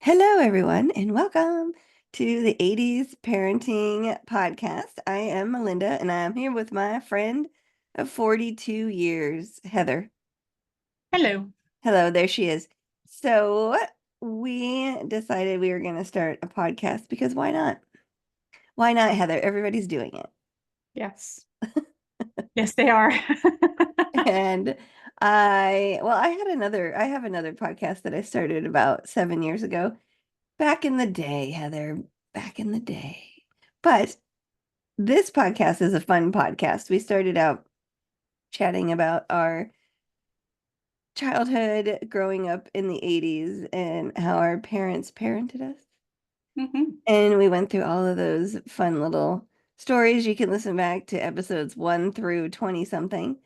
Hello, everyone, and welcome to the 80s Parenting Podcast. I am Malinda, and I am here with my friend of 42 years, Heather. Hello. Hello, there she is. So, we decided we were going to start a podcast because why not? Why not, Heather? Everybody's doing it. Yes. Yes, they are. And I have another podcast that I started about 7 years ago. Back in the day, Heather, back in the day. But this podcast is a fun podcast. We started out chatting about our childhood growing up in the 80s and how our parents parented us. hmm And we went through all of those fun little stories. You can listen back to episodes 1 through 20 something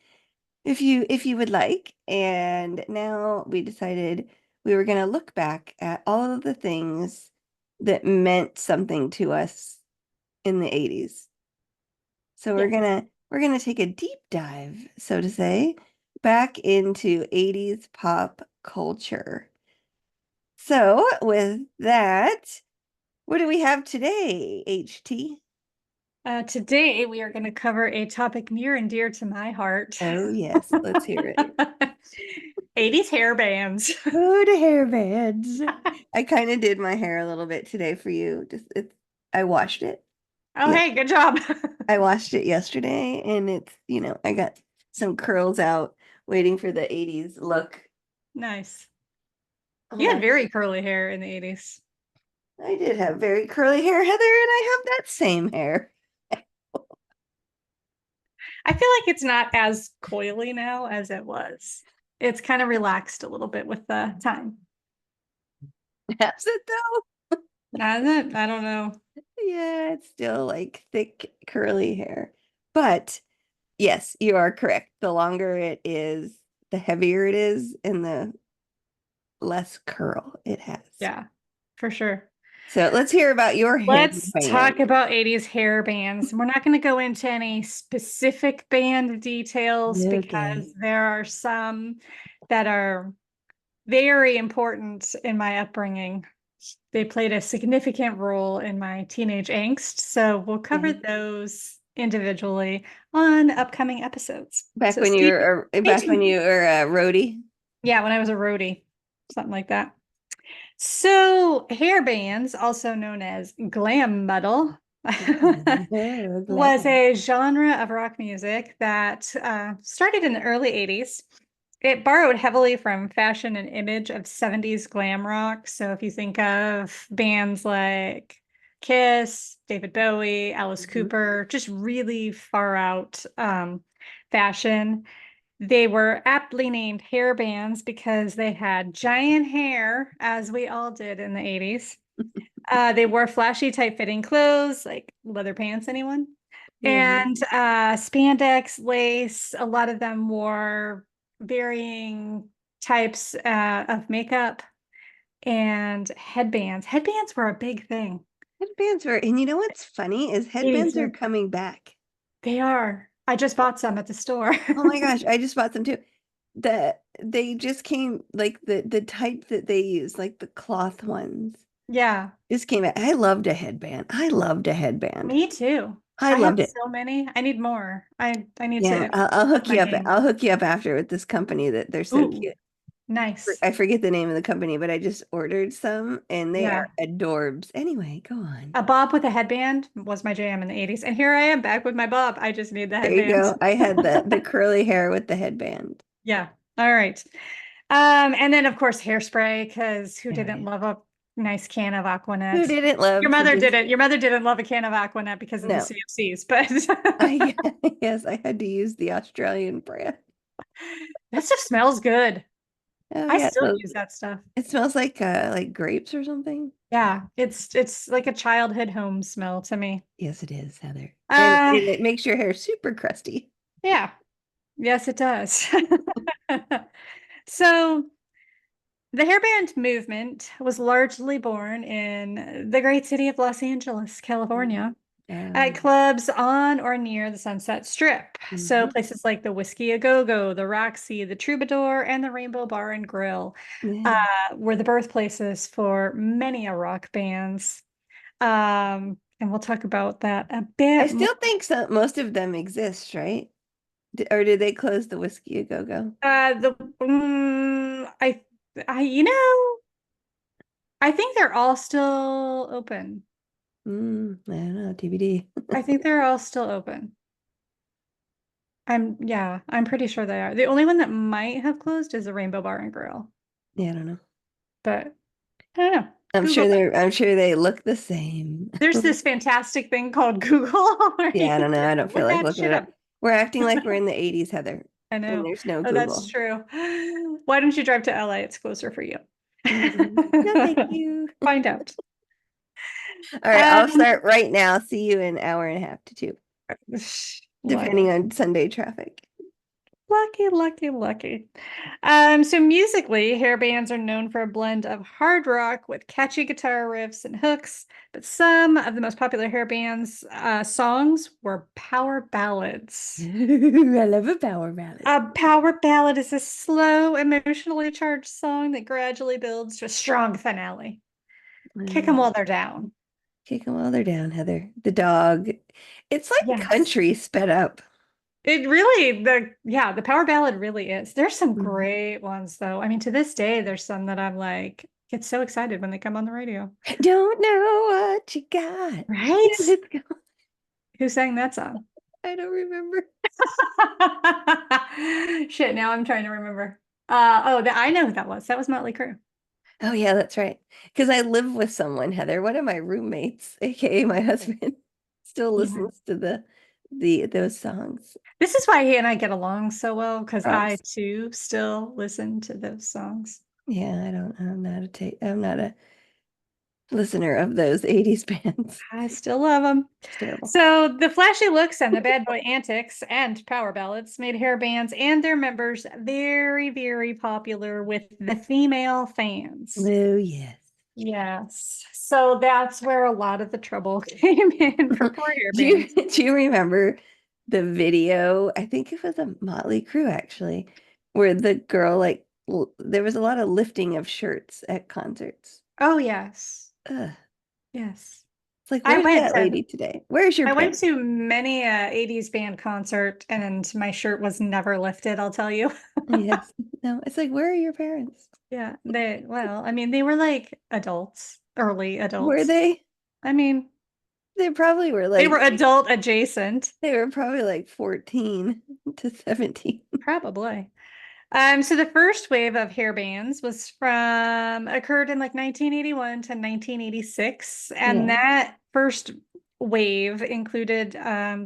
if you would like. And now we decided we were going to look back at all of the things that meant something to us in the 80s. So we're Yes. gonna we're gonna take a deep dive, so to say, back into 80s pop culture. So with that, what do we have today, HT? Today, we are going to cover a topic near and dear to my heart. Oh yes, let's hear it. 80s hair bands. Oh, the hair bands. I kind of did my hair a little bit today for you. I washed it. Oh, Yeah, hey, good job. I washed it yesterday, and I got some curls out waiting for the 80s look. Nice. You had Oh, very curly hair in the 80s. I did have very curly hair, Heather, and I have that same hair. I feel like it's not as coily now as it was. It's kind of relaxed a little bit with the time. Has it though? Has it? I don't know. Yeah, it's still like thick, curly hair. But yes, you are correct. The longer it is, the heavier it is, and the less curl it has. Yeah, for sure. So let's hear about your Let's headband. talk about 80s hair bands. We're not going to go into any specific band details Okay. because there are some that are very important in my upbringing. They played a significant role in my teenage angst. So we'll cover Okay. those individually on upcoming episodes. Back So when you stay were back when tuned. you were a roadie. Yeah, when I was a roadie, something like that. So, hair bands, also known as glam metal, Oh, was glam. a genre of rock music that started in the early 80s. It borrowed heavily from fashion and image of 70s glam rock. So, if you think of bands like Kiss, David Bowie, Alice Mhm. Cooper, just really far out fashion. They were aptly named hair bands because they had giant hair, as we all did in the 80s. They wore flashy, tight-fitting clothes, like leather pants, anyone? Yeah. And spandex, lace. A lot of them wore varying types of makeup and headbands. Headbands were a big thing. Headbands were, and you know what's funny is 80s headbands are were, coming back. they are. I just bought some at the store. Oh my gosh, I just bought them too. They just came like the type that they use, like the cloth ones, Yeah, just came out. I loved a headband. I loved a headband. me too. I I have loved it. so many. I need more. I need Yeah, to I'll up hook my you up. game. I'll hook you up after with this company that they're so Ooh, cute. nice. I forget the name of the company, but I just ordered some and they are Yeah. adorbs. Anyway, go on. A bob with a headband was my jam in the 80s. And here I am back with my bob. I just need the There you headband. go. I had the curly hair with the headband. Yeah. All right. And then of course hairspray, because who Oh didn't yeah. love a nice can of Who Aquanet? didn't Your love to mother just didn't. Your mother didn't love a can of Aquanet because of the no. CFCs, but I yes, I had to use the Australian brand. that stuff smells good. Oh I yeah, still so use that stuff. it smells like grapes or something. Yeah, it's like a childhood home smell to me. Yes, it is, Heather. And Uh, it makes your hair super crusty. yeah. Yes, it does. So the hairband movement was largely born in the great city of Los Angeles, California. at Um, clubs on or near the Sunset Strip. So mhm. places like the Whiskey A Go Go, the Roxy, the Troubadour, and the Rainbow Bar and Grill Yeah. were the birthplaces for many a rock bands. And we'll talk about that a I bit more. still think most of them exist, right? Or did they close the Whiskey a Go-Go? The you know, I think they're all still open. I don't know, TBD. I think they're all still open. Yeah, I'm pretty sure they are. The only one that might have closed is the Rainbow Bar and Grill, Yeah, I don't know. but I don't know. Google that. I'm sure they look the same. There's this fantastic thing called Google where Yeah, I you don't know. I can don't feel look like that looking shit it up. up. We're acting like we're in the 80s, Heather, I and know. there's no Oh, that's Google. true. Why don't you drive to LA? It's closer for you. No, thank you. Find out. All right, I'll Um, start right now. See you in an hour and a half to two, depending lucky. on Sunday traffic. Lucky, lucky, lucky. So musically, hair bands are known for a blend of hard rock with catchy guitar riffs and hooks, but some of the most popular hair bands songs were power ballads. I love a power ballad. A power ballad is a slow, emotionally charged song that gradually builds to a strong finale. Kick them while they're down. Kick them while they're down, Heather. The dog. It's like Yes. country sped up. It really, the power ballad really is. There's some Mhm. great ones though. I mean, to this day, there's some that I'm like, get so excited when they come on the radio. I don't know what you got. Right? Let's go. Who sang that song? I don't remember. Shit, now I'm trying to remember. I know who that was. That was Motley Crue. Oh yeah, that's right. Because I live with someone, Heather. One of my roommates, aka my husband, still Yeah. listens to the those songs. This is why he and I get along so well, because I Props. too still listen to those songs. Yeah, I'm not a listener of those 80s bands. I still love them. It's terrible. So the flashy looks and the bad boy antics and power ballads made hair bands and their members very, very popular with the female fans. Oh yes. Yes. So that's where a lot of the trouble came in for poor hair bands. Do you remember the video? I think it was a Motley Crue actually, where the girl there was a lot of lifting of shirts at concerts. Oh, yes. Ugh. Yes. It's like, I where's went that to lady today? Where's your I went pants? to many a 80s band concert and my shirt was never lifted, I'll tell you. Yes. No, it's like, where are your parents? Yeah, I mean, they were like adults, early Were adults. they? I mean, They probably were they were like adult adjacent, they were probably like 14 to 17. probably. So the first wave of hair bands occurred in like 1981 to 1986, and Yeah. that first wave included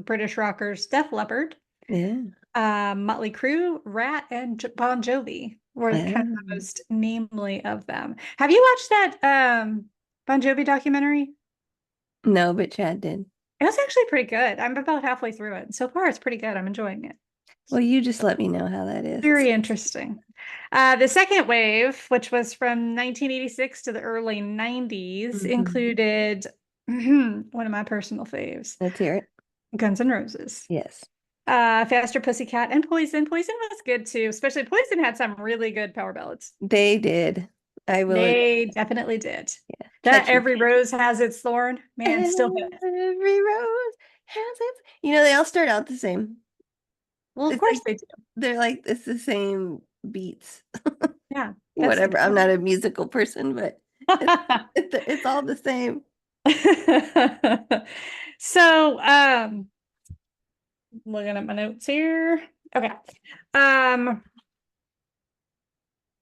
British rockers Def Leppard, Yeah. Motley Crue, Rat, and Bon Jovi were kind of the Um, most namely of them. Have you watched that Bon Jovi documentary? no, but Chad did. It was actually pretty good. I'm about halfway through it. So far, it's pretty good. I'm enjoying it. Well, you just let me know how that is. Very interesting. The second wave, which was from 1986 to the early 90s, Mhm. included one of my personal faves, Let's hear it. Guns N' Roses. Yes. Faster Pussycat and Poison. Poison was good too, especially Poison had some really good power ballads. They did. I will, They definitely did. yeah. That Catchy. Every Rose Has Its Thorn, man, still hits. Every rose has its. They all start out the same. Well, of It's course like they do. it's the same beats. Yeah, that's the Whatever. I'm not a musical person, but it's all the same. So, looking at my notes here. Okay. Um,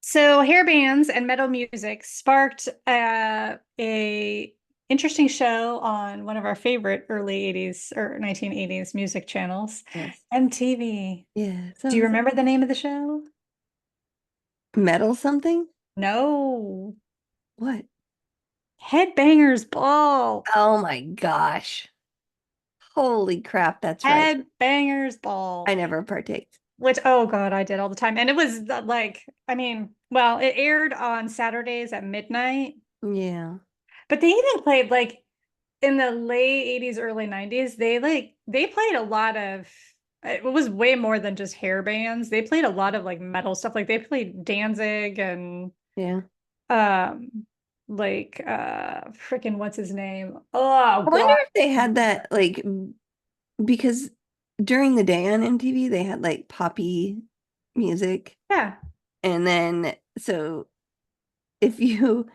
so hair bands and metal music sparked a interesting show on one of our favorite early 80s or 1980s music channels, Yes. MTV. Yeah. Do you So remember the name of the show? metal something? No. What? Headbangers Ball. Oh my gosh. Holy crap, that's right. Headbangers I Ball. never partake. Which, oh God, I did all the time. And it was like, I mean, well, it aired on Saturdays at midnight, Yeah. but they even played like in the late 80s, early 90s, they played a lot of it was way more than just hair bands. They played a lot of like metal stuff. Like they played Danzig and Yeah. um freaking what's his name? Oh I wonder God. if they had that like because during the day on MTV they had like poppy music. Yeah. And then so if you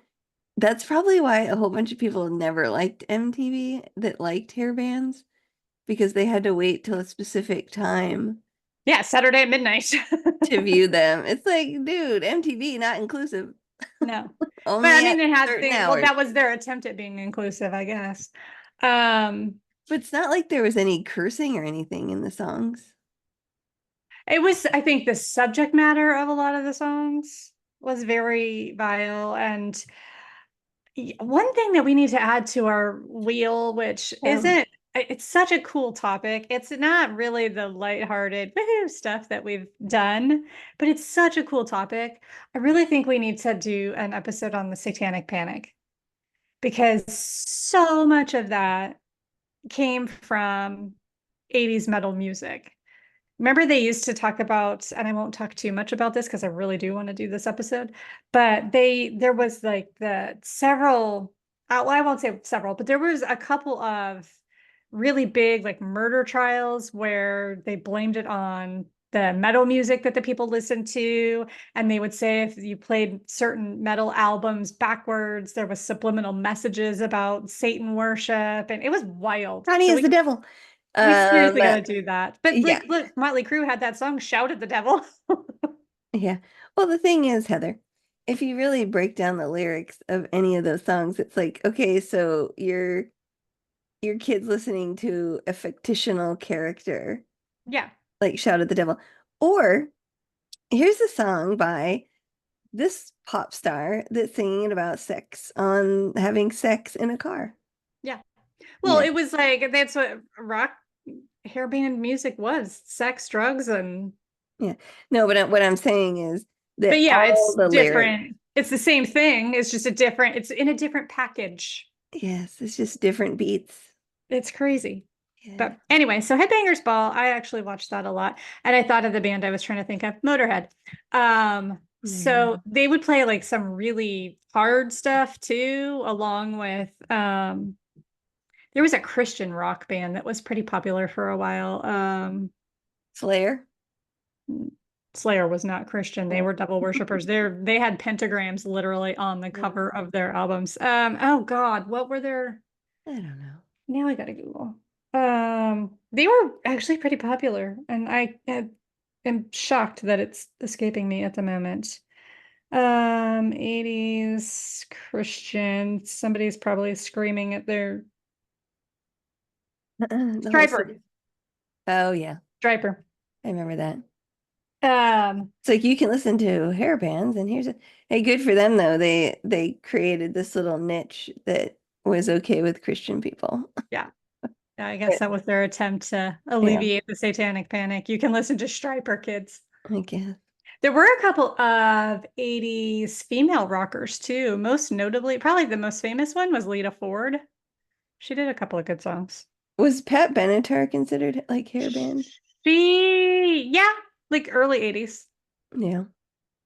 that's probably why a whole bunch of people never liked MTV that liked hair bands because they had to wait till a specific time Yeah, Saturday at midnight. to view them. It's like, dude, MTV not inclusive. No. But I Only mean at they had certain things, well, hours. that was their attempt at being inclusive, I guess. Um, But it's not like there was any cursing or anything in the songs. it was, I think the subject matter of a lot of the songs was very vile. And one thing that we need to add to our wheel, which Um, isn't, it's such a cool topic. It's not really the lighthearted woohoo stuff that we've done, but it's such a cool topic. I really think we need to do an episode on the Satanic Panic because so much of that came from 80s metal music. Remember they used to talk about, and I won't talk too much about this because I really do want to do this episode, but there was like the several, well, I won't say several, but there was a couple of really big like murder trials where they blamed it on the metal music that the people listened to. And they would say if you played certain metal albums backwards, there was subliminal messages about Satan worship. And it was wild. Johnny So is the devil. we seriously got Um, to do that. But yeah, like, look, Motley Crue had that song "Shout at the Devil." yeah. Well, the thing is, Heather, if you really break down the lyrics of any of those songs, it's like, okay, so your kid's listening to a fictional character, Yeah, like Shout at the Devil. Or here's a song by this pop star that's singing about sex on having sex in a car. yeah. You Well, know, it was like that's what rock hair band music was: sex, drugs, and. yeah. No, but what I'm saying is But that yeah, all it's the lyrics, different. It's the same thing. It's just a different. It's in a different package. yes, it's just different beats. It's crazy. Yeah. But anyway, so Headbangers Ball, I actually watched that a lot. And I thought of the band I was trying to think of, Motorhead. So Yeah. they would play like some really hard stuff too, along with there was a Christian rock band that was pretty popular for a while. Slayer. Slayer was not Christian. They Oh, were devil worshippers. They had pentagrams literally on the yeah. cover of their albums. Oh God, what were their I don't know. now I gotta Google. They were actually pretty popular, and am shocked that it's escaping me at the moment. 80s Christian. Somebody's probably screaming at their The whole Striper. city. Oh yeah, Striper. I remember that. Um, It's like you can listen to hair bands, and here's a hey, good for them though. They created this little niche that was okay with Christian people. yeah. I guess But, that was their attempt to yeah, alleviate the satanic panic. You can listen to Striper, kids. I guess. There were a couple of 80s female rockers too. Most notably, probably the most famous one was Lita Ford. She did a couple of good songs. Was Pat Benatar considered like hair band? Yeah, like early 80s. Yeah.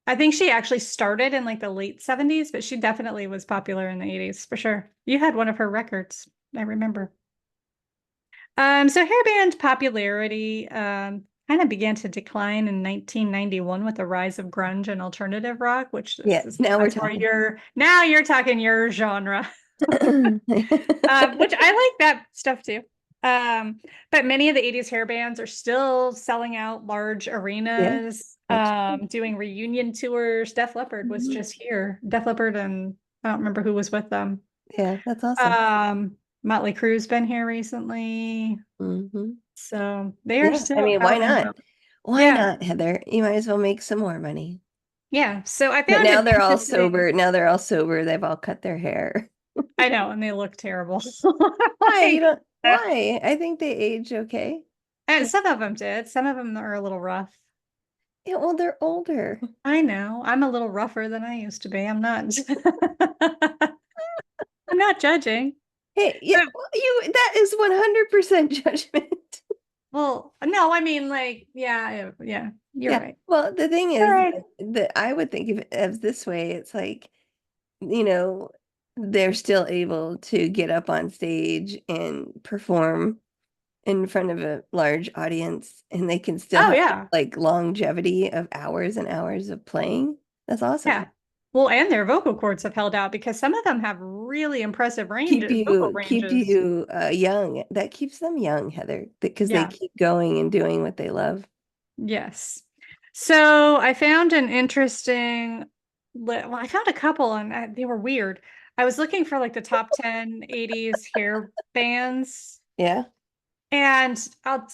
I think she actually started in like the late 70s, but she definitely was popular in the 80s for sure. You had one of her records, I remember. So hairband popularity kind of began to decline in 1991 with the rise of grunge and alternative rock, which Yeah. Now we're that's where talking. you're talking your genre, which I like that stuff too. But many of the 80s hair bands are still selling out large Yeah, arenas, that's true. doing reunion tours. Def Leppard was Mhm. just here. Def Leppard and I don't remember who was with them. Yeah, that's awesome. Motley Crue's been here recently. Hmm. So they are Yeah, I still mean, why out and not? about. Why Yeah. not, Heather? You might as well make some more money. Yeah. So I But found now it they're all interesting. sober. Now they're all sober. They've all cut their hair. I know, and they look terrible. Why? You Like, don't, why? I think they age okay. and some of them did. Some of them are a little rough. Yeah, well, they're older. I know. I'm a little rougher than I used to be. I'm not I'm not judging. Hey, yeah, But, well, that is 100% judgment. well, no, I mean, like, yeah, yeah, you're Yeah. right. Well, the thing All is right. that I would think of it as this way. It's like, you know, they're still able to get up on stage and perform in front of a large audience, and they can still Oh, have yeah. like longevity of hours and hours of playing. That's awesome. Yeah. Well, and their vocal cords have held out because some of them have really impressive vocal Keep ranges. you young. That keeps them young, Heather, because they Yeah. keep going and doing what they love. Yes. So I found an interesting, well, I found a couple and they were weird. I was looking for like the top 10 80s hair bands, Yeah. and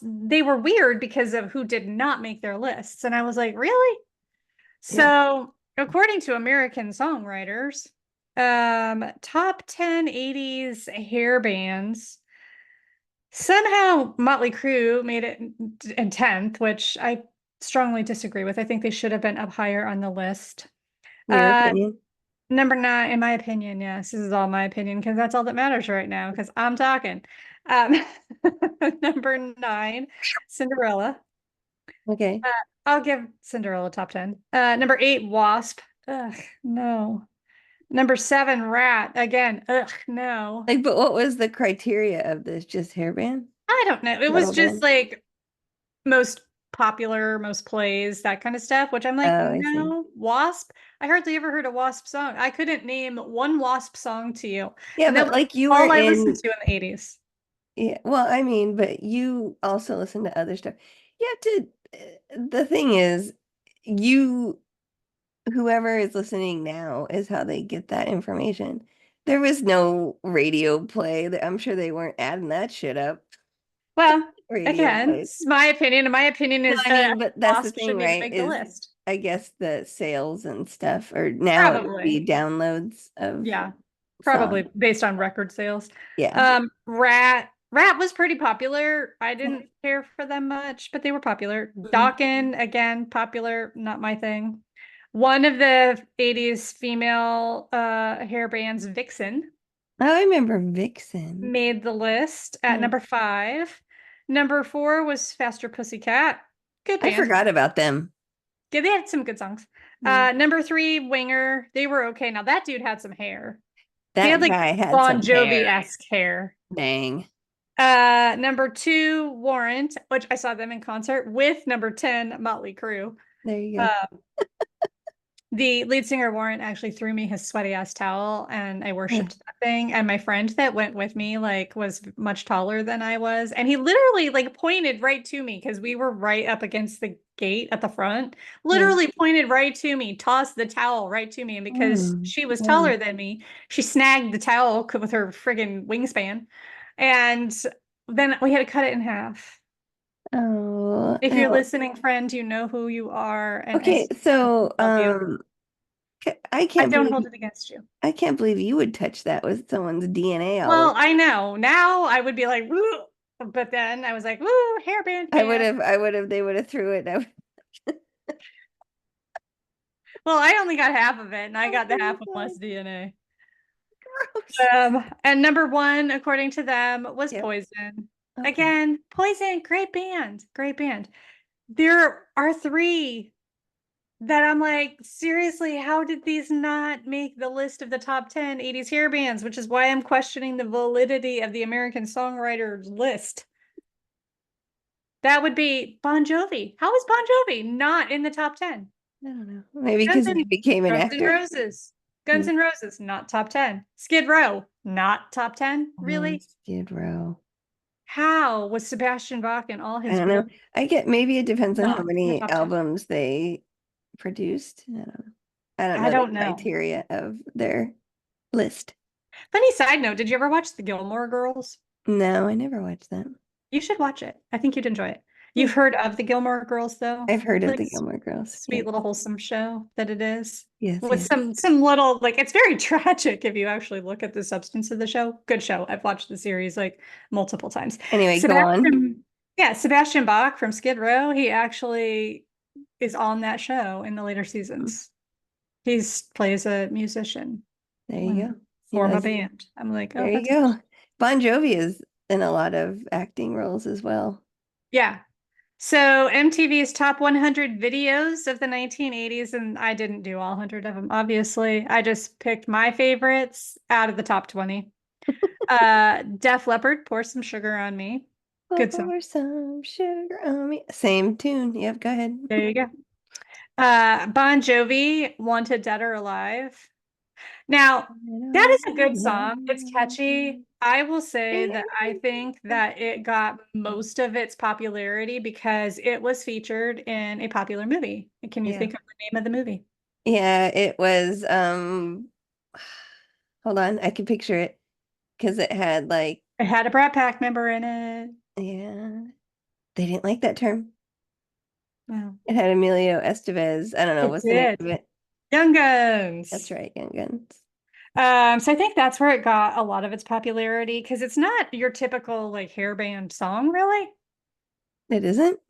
they were weird because of who did not make their lists. And I was like, really? Yeah. So, according to American songwriters, top 10 80s hair bands, somehow Motley Crue made it in 10th, which I strongly disagree with. I think they should have been up higher on the list. Your Uh, opinion. number 9, in my opinion, yes, this is all my opinion because that's all that matters right now because I'm talking. Um, number 9, Cinderella. Okay. Uh, I'll give Cinderella top 10. Number 8, Wasp. Ugh, no. Number 7, Rat. Again, ugh, no. Like, but what was the criteria of this? Just hairband? I don't know. It was Metal just band? like most popular, most plays, that kind of stuff, which I'm like, Oh, I see. no. Wasp? I hardly ever heard a Wasp song. I couldn't name one Wasp song to you. Yeah, And that but was like you were all I listened in, to in the 80s. yeah, well, I mean, but you also listen to other stuff. You have to, the thing is, you, whoever is listening now is how they get that information. There was no radio play. I'm sure they weren't adding that shit up. Well, Radio again, play. this is my opinion, and my opinion No, is I that mean, but that's the Wasp thing, shouldn't even right? make the Is list. I guess the sales and stuff, or now it would Probably. be downloads of Yeah, songs. probably based on record sales. Yeah. Rat was pretty popular. I didn't care for them much, but they were popular. Mhm. Dawkins, again, popular, not my thing. One of the 80s female hair bands, Vixen, I remember Vixen. made the list at Yeah. number 5. Number 4 was Faster Pussycat. Good I band. forgot about them. Yeah, they had some good songs. Yeah. Number 3, Winger. They were okay. Now that dude had some hair. He had That like guy had Bon some hair. Jovi-esque hair. Dang. Number 2, Warrant, which I saw them in concert with number 10, Motley Crue. There you go. Uh, the lead singer Warrant actually threw me his sweaty ass towel, and I Huh. worshipped that thing. And my friend that went with me like was much taller than I was, and he literally like pointed right to me because we were right up against the gate at the front. Yeah. Literally pointed right to me, tossed the towel right to me, and because Mm. she was Wow. taller than me, she snagged the towel with her friggin' wingspan, and then we had to cut it in half. Oh, If you're oh. listening, friend, you know who you are, and I Okay, so love you. I I can't don't believe hold it against you. I can't believe you would touch that with someone's DNA all over. Well, I know. Now I would be like, woo, but then I was like, woo, hairband fan. They would have threw it. Well, I only got half of it, and I Oh got the my half with God, less DNA. gross. And number 1, according to them, was Yep. Poison. Okay. Again, Poison, great band, great band. There are 3 that I'm like, seriously, how did these not make the list of the top 10 80s hair bands? Which is why I'm questioning the validity of the American Songwriters list. That would be Bon Jovi. How is Bon Jovi not in the top 10? I don't know. Maybe Guns because he N' became an Guns N' actor. Roses. Guns Hmm. N' Roses, not top 10. Skid Row, not top 10. Oh, Really? Skid Row. How was Sebastian Bach and all I his don't know. brilliance I get maybe it depends on how not in the many top 10? albums they produced. I don't know. I don't I know the don't know. criteria of their list. Funny side note, did you ever watch the Gilmore Girls? No, I never watched that. You should watch it. I think you'd enjoy it. Hmm. You've heard of the Gilmore Girls, though? I've heard of Like the Gilmore Girls. sweet Yep. little wholesome show that it is. Yes, With yes. some little like it's very tragic if you actually look at the substance of the show. Good show. I've watched the series like multiple times. Anyway, go on. Sebastian Bach from Skid Row, he actually is on that show in the later Hmm. seasons. He's plays a musician There you and go. He form a was band. I'm like, oh, there you that's go. Bon Jovi is in a lot of acting roles as well. Yeah. So MTV's top 100 videos of the 1980s, and I didn't do all 100 of them, obviously. I just picked my favorites out of the top 20. Def Leppard, Pour Some Sugar on Me. Good song. Pour some sugar on me. Same tune. Yep, go ahead. There you go. Bon Jovi, Wanted Dead or Alive. Now, that is a good song. It's catchy. I will say that I think that it got most of its popularity because it was featured in a popular movie. Can you Yeah. think of the name of the movie? Yeah, it was hold on, I can picture it because it had like, It had a Brat Pack member in it. yeah, they didn't like that term. Well, It had Emilio Estevez. I don't know it what's the name did. of it. Young That's Guns. right, Young Guns. So I think that's where it got a lot of its popularity because it's not your typical like hair band song, really. It isn't?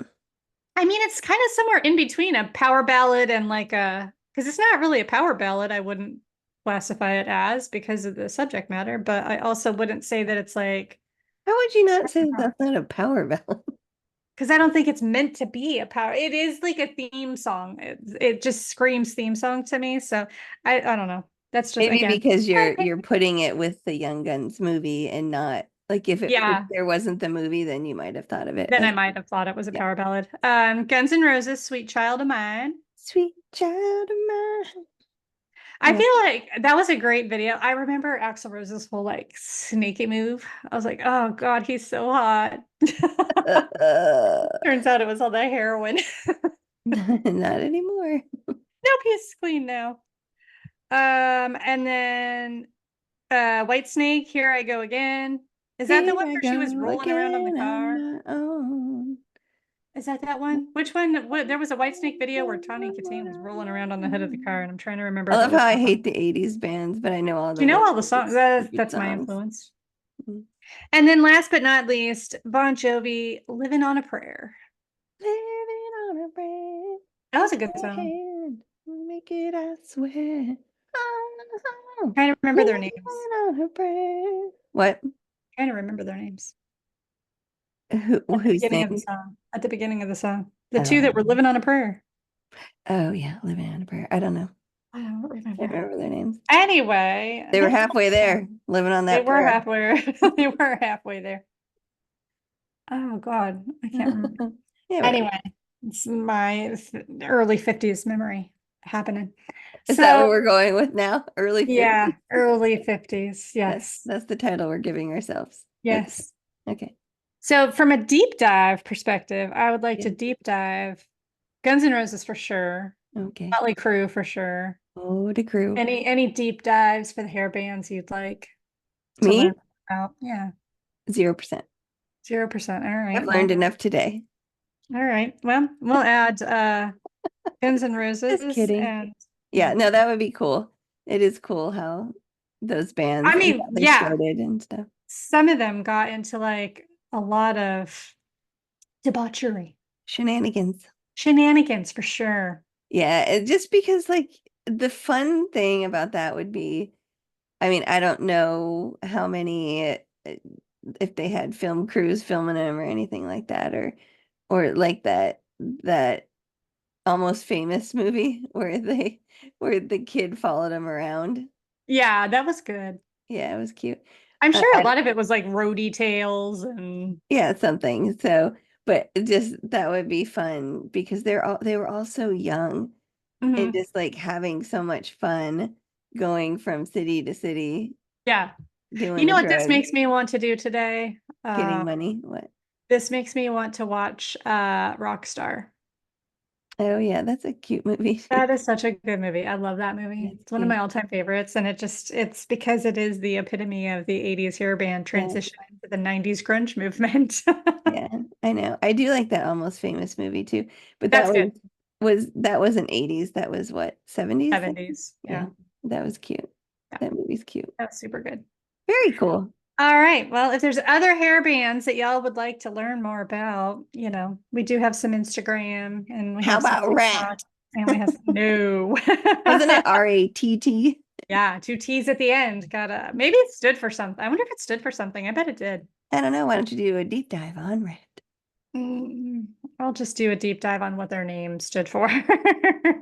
I mean, it's kind of somewhere in between a power ballad and like a, because it's not really a power ballad, I wouldn't classify it as because of the subject matter, but I also wouldn't say that it's like, How would you not say that that's not a power ballad? because I don't think it's meant to be a power. It is like a theme song. It just screams theme song to me. So I don't know. That's just Maybe again, because you're putting it with the Young Guns movie and not like if yeah. there wasn't the movie, then you might have thought of it Then I as might have thought it was a yeah. power ballad. Guns N' Roses, Sweet Child of Mine. Sweet child of mine. I feel like that was a great video. I remember Axl Rose's whole like sneaky move. I was like, oh God, he's so hot. Turns out it was all the heroin. Not anymore. Nope, he's clean now. And then White Snake, Here I Go Again. Is that the Here one I where she was go rolling around on the again on car? my own. Is that one? Which one? There was a White Snake video where Tawny Katane was rolling around on the hood of the car, and I'm trying to remember I if it love was how I that one. hate the 80s bands, but I know all Do the you know really all the songs? stupid That's my songs. influence. Mhm. And then last but not least, Bon Jovi, Living on a Prayer. Living on a prayer, That was a take good my song. hand, make it, I swear. Oh, Trying to remember their names. living on a prayer. What? Trying to remember their names at the Who's beginning of the named? song. At the beginning of the song. The two that were Um, living on a prayer. oh yeah, living on a prayer. I don't know. I don't Can't remember. remember their names. Anyway, They were that's halfway there, living on they that were prayer. halfway. They were halfway there. Oh God, I can't remember. Yeah, whatever. Anyway, it's my early 50s memory happening. Is that what So we're going with now? Early yeah, 50s? early 50s. That's Yes. that's the title we're giving ourselves. Okay. Yes. Okay. So from a deep dive perspective, I would like Yeah. to deep dive Guns N' Roses for sure, Okay. Motley Crue for sure. Oh, the crew. Any deep dives for the hair bands you'd like to Me? learn about? Yeah, 0%. 0%. All I've right. learned Well, enough today. all right. Well, we'll add Guns N' Just Roses kidding. and Yeah, no, that would be cool. It is cool how those bands I and mean, how they yeah, started and stuff. some of them got into like a lot of debauchery, Shenanigans. shenanigans for sure. Yeah, just because like the fun thing about that would be, I mean, I don't know how many if they had film crews filming them or anything like that or like that Almost Famous movie where the kid followed him around. Yeah, that was good. Yeah, it was cute. I'm sure a I lot of it was like roadie tales and yeah, something. So, but it just that would be fun because they were all so young and mhm. just like having so much fun going from city to city Yeah. You doing know the what this drugs, makes me want to do today? getting money. What? This makes me want to watch Rockstar. Oh yeah, that's a cute movie. That is such a good movie. I love that movie. That's It's one of my cute. all-time favorites, and it's because it is the epitome of the 80s hair band Yeah, transition into the 90s grunge movement. yeah, I know. I do like that Almost Famous movie too, but That's good. that wasn't 80s. That was what, 70s? 70s. Yeah, Yeah. that was cute. Yeah. That movie's cute. That was super good. Very cool. All right. Well, if there's other hair bands that y'all would like to learn more about, we do have some Instagram and we How have some about TikTok rat? and we have no. Wasn't it RATT? Yeah, two T's at the end. Maybe it stood for something. I wonder if it stood for something. I bet it did. I don't know. Why don't you do a deep dive on red? Mm, I'll just do a deep dive on what their name stood for.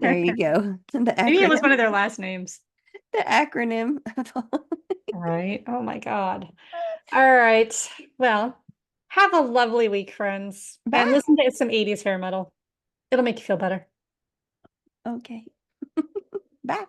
There you go. The Maybe it was one acronym. of their last names. The acronym. Right. Oh my God. All right. Well, have a lovely week, friends, and Bye. listen to some 80s hair metal. It'll make you feel better. Okay. Bye.